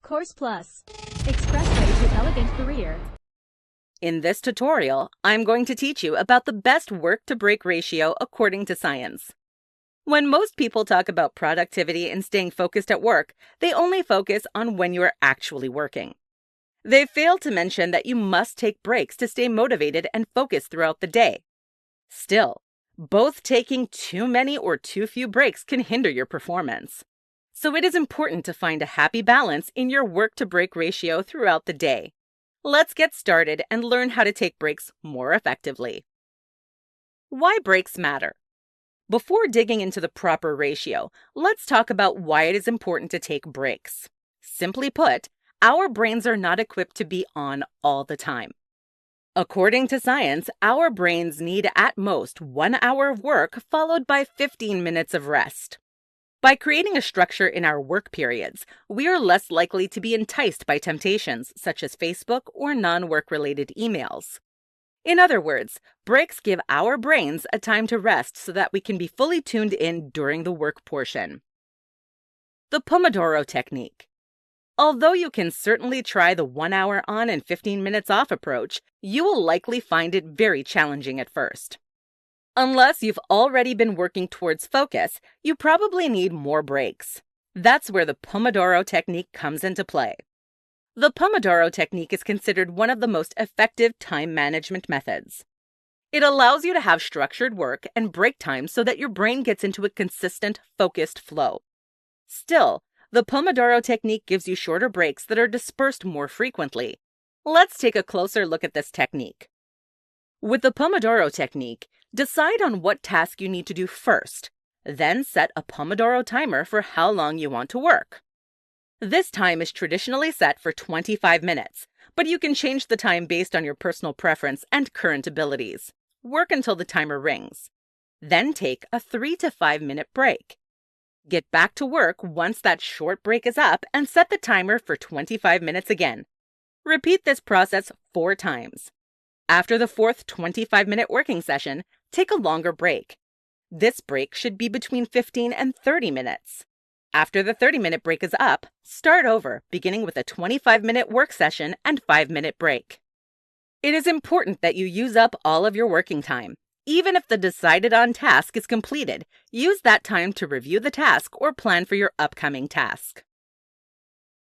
Course Plus. Expressway to elegant career. In this tutorial, I'm going to teach you about the best work-to-break ratio according to science. When most people talk about productivity and staying focused at work, they only focus on when you are actually working. They fail to mention that you must take breaks to stay motivated and focused throughout the day. Still, both taking too many or too few breaks can hinder your performance. So it is important to find a happy balance in your work-to-break ratio throughout the day. Let's get started and learn how to take breaks more effectively. Why breaks matter? Before digging into the proper ratio, let's talk about why it is important to take breaks. Simply put, our brains are not equipped to be on all the time. According to science, our brains need at most 1 hour of work followed by 15 minutes of rest. By creating a structure in our work periods, we are less likely to be enticed by temptations such as Facebook or non-work-related emails. In other words, breaks give our brains a time to rest so that we can be fully tuned in during the work portion. The Pomodoro Technique. Although you can certainly try the 1 hour on and 15 minutes off approach, you will likely find it very challenging at first. Unless you've already been working towards focus, you probably need more breaks. That's where the Pomodoro Technique comes into play. The Pomodoro Technique is considered one of the most effective time management methods. It allows you to have structured work and break time so that your brain gets into a consistent, focused flow. Still, the Pomodoro Technique gives you shorter breaks that are dispersed more frequently. Let's take a closer look at this technique. With the Pomodoro Technique, decide on what task you need to do first, then set a Pomodoro timer for how long you want to work. This time is traditionally set for 25 minutes, but you can change the time based on your personal preference and current abilities. Work until the timer rings. Then take a 3 to 5 minute break. Get back to work once that short break is up and set the timer for 25 minutes again. Repeat this process 4 times. After the fourth 25-minute working session, take a longer break. This break should be between 15 and 30 minutes. After the 30-minute break is up, start over, beginning with a 25-minute work session and 5-minute break. It is important that you use up all of your working time. Even if the decided-on task is completed, use that time to review the task or plan for your upcoming task.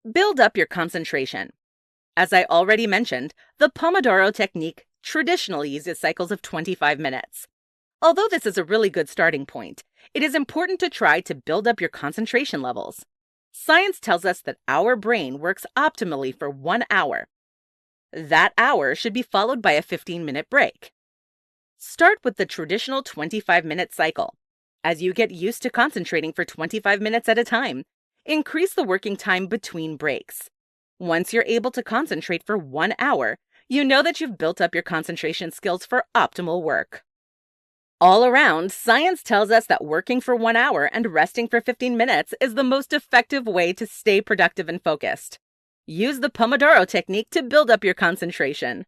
Build up your concentration. As I already mentioned, the Pomodoro Technique traditionally uses cycles of 25 minutes. Although this is a really good starting point, it is important to try to build up your concentration levels. Science tells us that our brain works optimally for 1 hour. That hour should be followed by a 15-minute break. Start with the traditional 25-minute cycle. As you get used to concentrating for 25 minutes at a time, increase the working time between breaks. Once you're able to concentrate for 1 hour, you know that you've built up your concentration skills for optimal work. All around, science tells us that working for 1 hour and resting for 15 minutes is the most effective way to stay productive and focused. Use the Pomodoro Technique to build up your concentration.